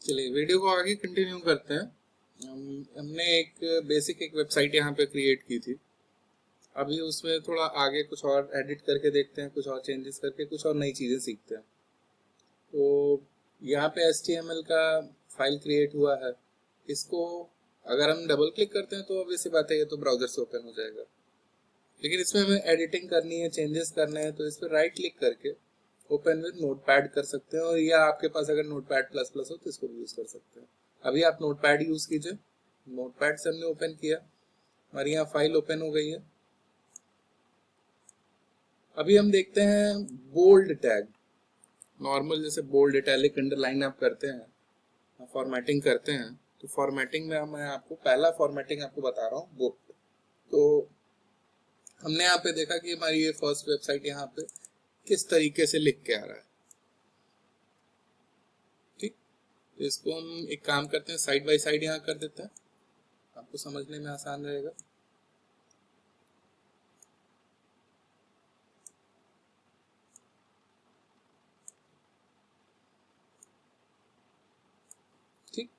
चलिए वीडियो को आगे कंटिन्यू करते हैं। हमने एक बेसिक वेबसाइट यहाँ पे क्रिएट की थी। अभी उसमें थोड़ा आगे कुछ और एडिट करके देखते हैं, कुछ और चेंजेस करके कुछ और नई चीज़ें सीखते हैं। तो यहाँ पे HTML का फाइल क्रिएट हुआ है। इसको अगर हम डबल क्लिक करते हैं तो ऑब्वियस सी बात है, ये तो ब्राउजर से ओपन हो जाएगा। लेकिन इसमें हमें एडिटिंग करनी है, चेंजेस करने हैं, तो इस पर राइट क्लिक करके ओपन विद नोटपैड कर सकते हैं। और या आपके पास अगर नोटपैड प्लस प्लस हो तो इसको भी यूज कर सकते हैं। अभी आप नोटपैड यूज कीजिए। नोटपैड से हमने ओपन किया, हमारी यहाँ फाइल ओपन हो गई है। अभी हम देखते हैं बोल्ड टैग। नॉर्मल जैसे बोल्ड, इटैलिक, अंडरलाइन आप करते हैं, फॉर्मेटिंग करते हैं, तो फॉर्मेटिंग में मैं आपको पहला फॉर्मेटिंग आपको बता रहा हूँ बोल्ड। तो हमने यहाँ पे देखा कि हमारी ये फर्स्ट वेबसाइट यहाँ पे किस तरीके से लिख के आ रहा है। ठीक, तो इसको हम एक काम करते हैं, साइड बाय साइड यहाँ कर देते हैं, आपको समझने में आसान रहेगा। ठीक,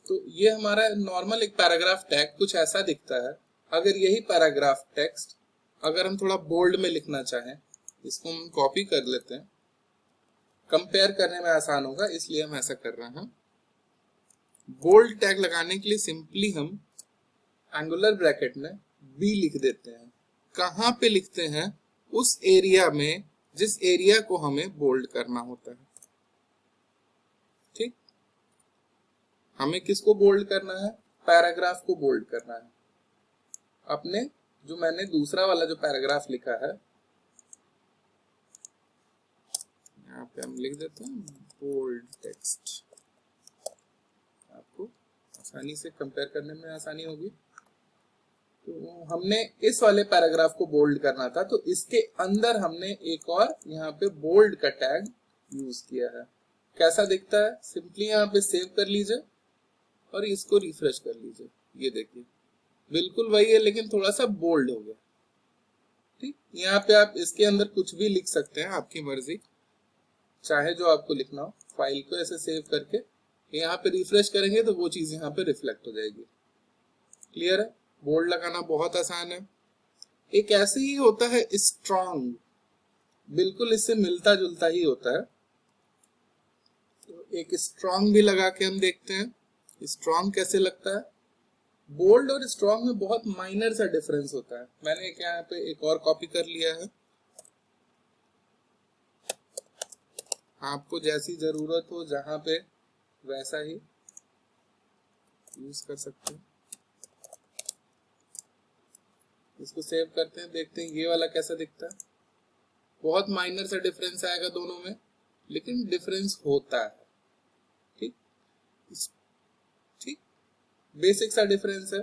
तो ये हमारा नॉर्मल एक पैराग्राफ टैग कुछ ऐसा दिखता है। अगर यही पैराग्राफ टेक्स्ट अगर हम थोड़ा बोल्ड में लिखना चाहें, इसको हम कॉपी कर लेते हैं, कंपेयर करने में आसान होगा इसलिए हम ऐसा कर रहे हैं। बोल्ड टैग लगाने के लिए सिंपली हम एंगुलर ब्रैकेट में बी लिख देते हैं। कहां पे लिखते हैं? उस एरिया में जिस एरिया को हमें बोल्ड करना होता है। ठीक, हमें किसको बोल्ड करना है? पैराग्राफ को बोल्ड करना है। अपने जो मैंने दूसरा वाला जो पैराग्राफ लिखा है, यहाँ पे हम लिख देते हैं बोल्ड टेक्स्ट, आपको आसानी से कंपेयर करने में आसानी होगी। तो हमने इस वाले पैराग्राफ को बोल्ड करना था, तो इसके अंदर हमने एक और यहाँ पे बोल्ड का टैग यूज किया है। कैसा दिखता है? सिंपली यहाँ पे सेव कर लीजिए और इसको रिफ्रेश कर लीजिए। ये देखिए बिल्कुल वही है, लेकिन थोड़ा सा बोल्ड हो गया। ठीक, यहाँ पे आप इसके अंदर कुछ भी लिख सकते हैं, आपकी मर्जी, चाहे जो आपको लिखना हो। फाइल को ऐसे सेव करके यहाँ पे रिफ्रेश करेंगे तो वो चीज यहाँ पे रिफ्लेक्ट हो जाएगी। क्लियर है? बोल्ड लगाना बहुत आसान है। एक ऐसे ही होता है स्ट्रॉन्ग, बिल्कुल इससे मिलता जुलता ही होता है। तो एक स्ट्रॉन्ग भी लगा के हम देखते हैं स्ट्रॉन्ग कैसे लगता है। बोल्ड और स्ट्रॉन्ग में बहुत माइनर सा डिफरेंस होता है। मैंने यहाँ पे एक और कॉपी कर लिया है, आपको जैसी जरूरत हो जहां पे वैसा ही यूज कर सकते हैं। इसको सेव करते हैं, देखते हैं ये वाला कैसा दिखता है। बहुत माइनर सा डिफरेंस आएगा दोनों में, लेकिन डिफरेंस होता है। ठीक ठीक, बेसिक सा डिफरेंस है।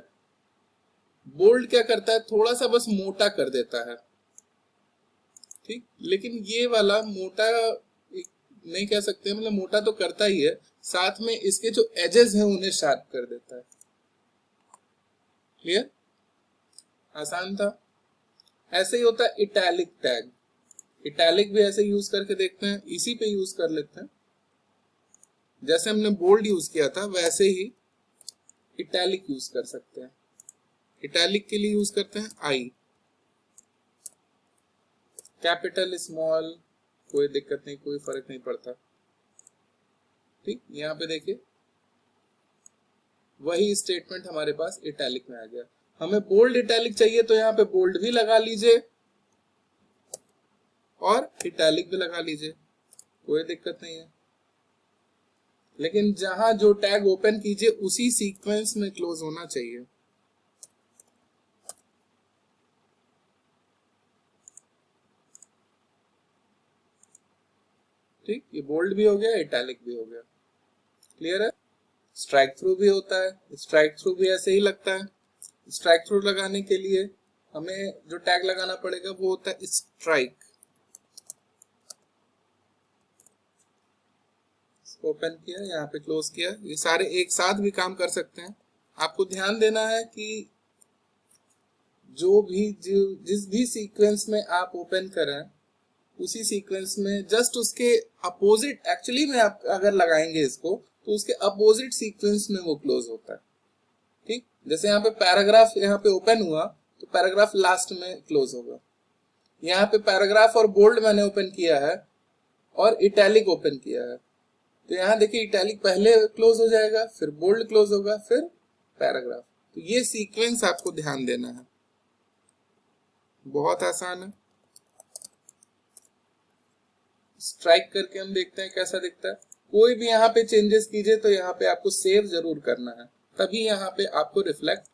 बोल्ड क्या करता है? थोड़ा सा बस मोटा कर देता है। ठीक, लेकिन ये वाला मोटा नहीं कह सकते, मतलब मोटा तो करता ही है, साथ में इसके जो एजेस हैं उन्हें शार्प कर देता है। क्लियर? आसान था। ऐसे ही होता है इटैलिक टैग। इटैलिक भी ऐसे यूज करके देखते हैं, इसी पे यूज कर लेते हैं। जैसे हमने बोल्ड यूज किया था वैसे ही इटैलिक यूज कर सकते हैं। इटैलिक के लिए यूज करते हैं आई, कैपिटल, स्मॉल, कोई दिक्कत नहीं, कोई फर्क नहीं पड़ता। ठीक, यहाँ पे देखिए वही स्टेटमेंट हमारे पास इटैलिक में आ गया। हमें बोल्ड इटैलिक चाहिए तो यहाँ पे बोल्ड भी लगा लीजिए और इटैलिक भी लगा लीजिए, कोई दिक्कत नहीं है। लेकिन जहां जो टैग ओपन कीजिए उसी सीक्वेंस में क्लोज होना चाहिए। ठीक, ये बोल्ड भी हो गया, इटैलिक भी हो गया। क्लियर है? स्ट्राइक थ्रू भी होता है, स्ट्राइक थ्रू भी ऐसे ही लगता है। स्ट्राइक थ्रू लगाने के लिए हमें जो टैग लगाना पड़ेगा वो होता है स्ट्राइक। ओपन किया, यहाँ पे क्लोज किया, ये सारे एक साथ भी काम कर सकते हैं। आपको ध्यान देना है कि जिस भी सीक्वेंस में आप ओपन करें उसी सीक्वेंस में जस्ट उसके अपोजिट, एक्चुअली में आप अगर लगाएंगे इसको तो उसके अपोजिट सीक्वेंस में वो क्लोज होता है। ठीक, जैसे यहाँ पे पैराग्राफ यहाँ पे ओपन हुआ तो पैराग्राफ लास्ट में क्लोज होगा। यहाँ पे पैराग्राफ और बोल्ड मैंने ओपन किया है और इटैलिक ओपन किया है, तो यहाँ देखिए इटैलिक पहले क्लोज हो जाएगा, फिर बोल्ड क्लोज होगा, फिर पैराग्राफ। तो ये सीक्वेंस आपको ध्यान देना है, बहुत आसान है। स्ट्राइक करके हम देखते हैं कैसा दिखता है। कोई भी यहाँ पे चेंजेस कीजिए तो यहाँ पे आपको सेव जरूर करना है, तभी यहाँ पे आपको रिफ्लेक्ट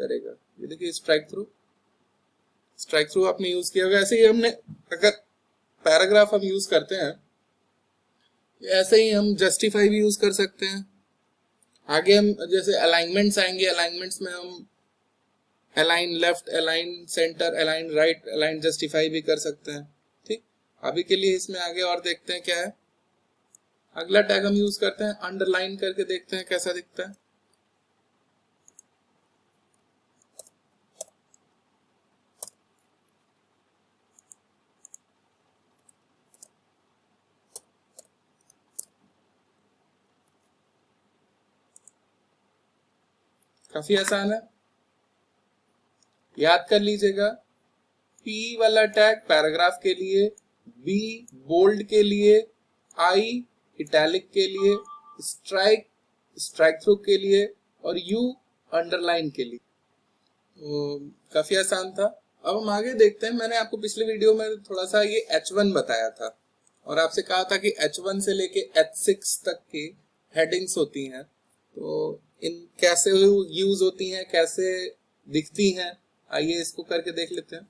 करेगा। ये देखिए स्ट्राइक थ्रू आपने यूज किया होगा। ऐसे ही हमने अगर पैराग्राफ हम यूज करते हैं, ऐसे ही हम जस्टिफाई भी यूज कर सकते हैं। आगे हम जैसे अलाइनमेंट्स आएंगे, अलाइनमेंट्स में हम align left, align centre, align right, align justify भी कर सकते हैं। ठीक, अभी के लिए इसमें आगे और देखते हैं क्या है। अगला टैग हम यूज करते हैं अंडरलाइन करके, देखते हैं कैसा दिखता है। काफी आसान है, याद कर लीजिएगा। P वाला टैग पैराग्राफ के लिए, B बोल्ड के लिए, I इटैलिक के लिए, स्ट्राइक थ्रू के लिए और U अंडरलाइन के लिए। तो काफी आसान था। अब हम आगे देखते हैं। मैंने आपको पिछले वीडियो में थोड़ा सा ये H1 बताया था और आपसे कहा था कि H1 से लेके H6 तक की हेडिंग्स होती हैं, तो इन कैसे यूज होती हैं, कैसे दिखती हैं। आइए इसको करके देख लेते हैं।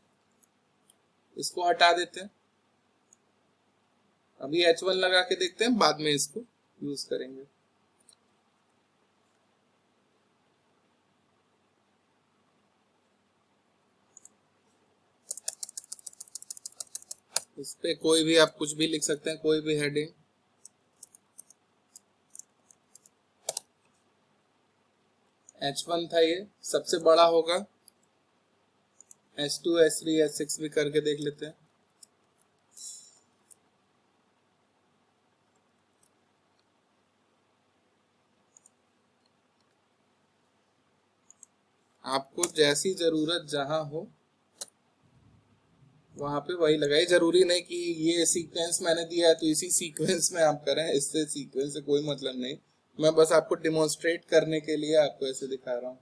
इसको हटा देते हैं, अभी H1 लगा के देखते हैं, बाद में इसको यूज करेंगे। इस पे कोई भी आप कुछ भी लिख सकते हैं, कोई भी हेडिंग। H1 था, ये सबसे बड़ा होगा। H2, H3, H6 भी करके देख लेते हैं। आपको जैसी जरूरत जहां हो वहां पे वही लगाइए। जरूरी नहीं कि ये सीक्वेंस मैंने दिया है तो इसी सीक्वेंस में आप करें, इससे सीक्वेंस से कोई मतलब नहीं। मैं बस आपको डिमॉन्स्ट्रेट करने के लिए आपको ऐसे दिखा रहा हूँ।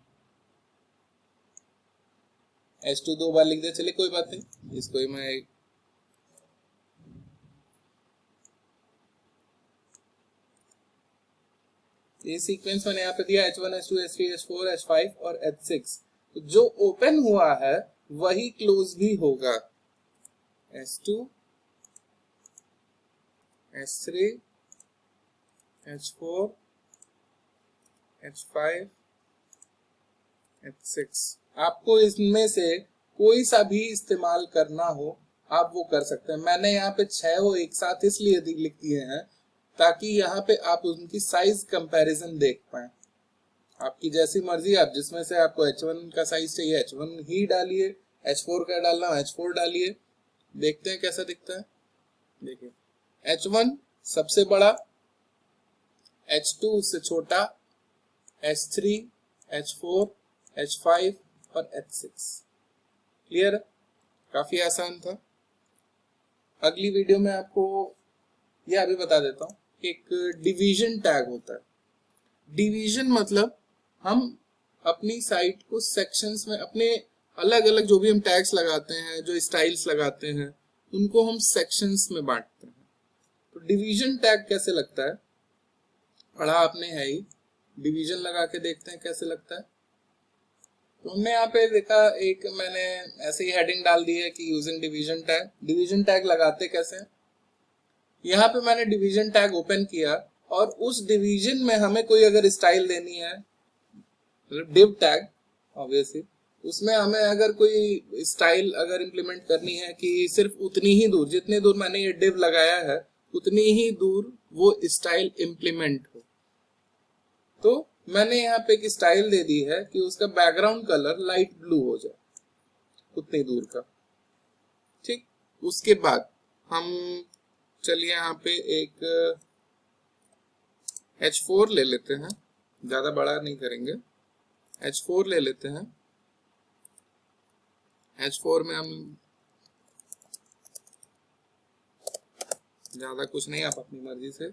H2 दो बार लिख दे, चलिए कोई बात नहीं, इसको ही मैं ये सीक्वेंस मैंने यहाँ पे दिया H1, H2, H3, H4, H5 और H6। तो जो ओपन हुआ है वही क्लोज भी होगा। H2, H3, H4, H5, H6। आपको इसमें से कोई सा भी इस्तेमाल करना हो आप वो कर सकते हैं। मैंने यहाँ पे 6 वो एक साथ इसलिए लिख दिए हैं ताकि यहाँ पे आप उनकी साइज कंपैरिजन देख पाए। आपकी जैसी मर्जी, आप जिसमें से आपको H1 का साइज चाहिए H1 ही डालिए, H4 का डालना H4 डालिए। देखते हैं कैसा दिखता है। देखिए H1 सबसे बड़ा, H2 उससे छोटा, H3, H4, H5 और H6। क्लियर है? काफी आसान था। अगली वीडियो में आपको यह अभी बता देता हूँ, एक डिवीजन टैग होता है। डिवीजन मतलब हम अपनी साइट को सेक्शंस में, अपने अलग अलग जो भी हम टैग्स लगाते हैं, जो स्टाइल्स लगाते हैं, उनको हम सेक्शंस में बांटते हैं। तो डिवीजन टैग कैसे लगता है, पढ़ा आपने है ही। डिवीजन लगा के देखते हैं कैसे लगता है। तो हमने यहाँ पे देखा, एक मैंने ऐसे ही हेडिंग डाल दी है कि using division tag. Division tag लगाते कैसे, यहाँ पे मैंने डिवीजन टैग ओपन किया और उस डिवीजन में हमें कोई अगर स्टाइल देनी है, डिव टैग ऑब्वियसली, उसमें हमें अगर कोई स्टाइल अगर इंप्लीमेंट करनी है कि सिर्फ उतनी ही दूर, जितनी दूर मैंने ये डिव लगाया है उतनी ही दूर वो स्टाइल इंप्लीमेंट हो, तो मैंने यहाँ पे एक स्टाइल दे दी है कि उसका बैकग्राउंड कलर लाइट ब्लू हो जाए उतनी दूर का। ठीक, उसके बाद हम चलिए यहाँ पे एक H4 ले लेते हैं, ज्यादा बड़ा नहीं करेंगे, H4 ले लेते हैं। H4 में हम ज्यादा कुछ नहीं, आप अपनी मर्जी से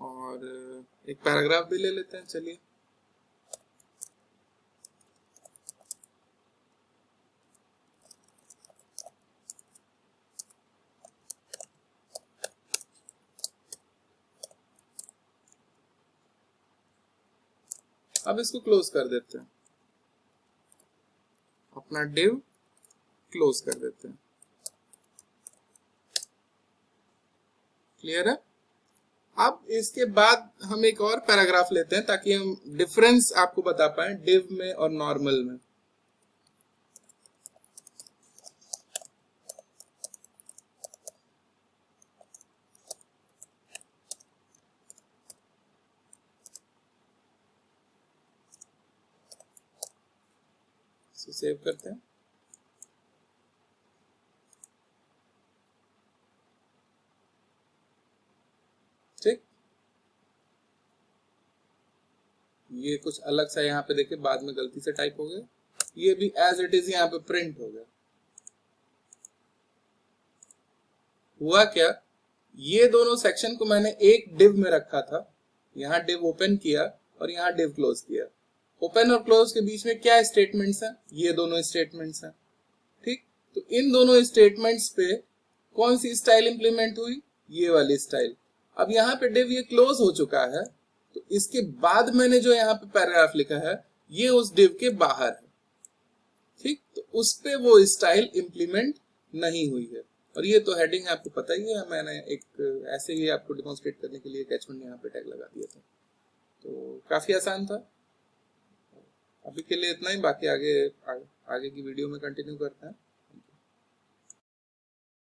और एक पैराग्राफ भी ले लेते हैं। चलिए अब इसको क्लोज कर देते हैं, अपना div क्लोज कर देते हैं। क्लियर है? अब इसके बाद हम एक और पैराग्राफ लेते हैं ताकि हम डिफरेंस आपको बता पाए div में और नॉर्मल में। सेव करते हैं। ठीक, ये कुछ अलग सा यहाँ पे देखिए बाद में गलती से टाइप हो गया, ये भी एज इट इज यहाँ पे प्रिंट हो गया। हुआ क्या, ये दोनों सेक्शन को मैंने एक div में रखा था, यहाँ div ओपन किया और यहाँ div क्लोज किया। ओपन और क्लोज के बीच में क्या स्टेटमेंट्स हैं? ये दोनों स्टेटमेंट्स हैं। ठीक, तो इन दोनों स्टेटमेंट्स पे कौन सी स्टाइल इंप्लीमेंट हुई? ये वाली स्टाइल। अब यहाँ पे div ये क्लोज हो चुका है, तो इसके बाद मैंने जो यहाँ पे पैराग्राफ लिखा है ये उस div के बाहर है। ठीक, तो उस पे वो स्टाइल इंप्लीमेंट नहीं हुई है। और ये तो हेडिंग आपको पता ही है, मैंने एक ऐसे ही आपको डिमॉन्स्ट्रेट करने के लिए एक h1 यहाँ पे टैग लगा दिया था। तो काफी आसान था। अभी के लिए इतना ही, बाकी आगे की वीडियो में कंटिन्यू करते हैं।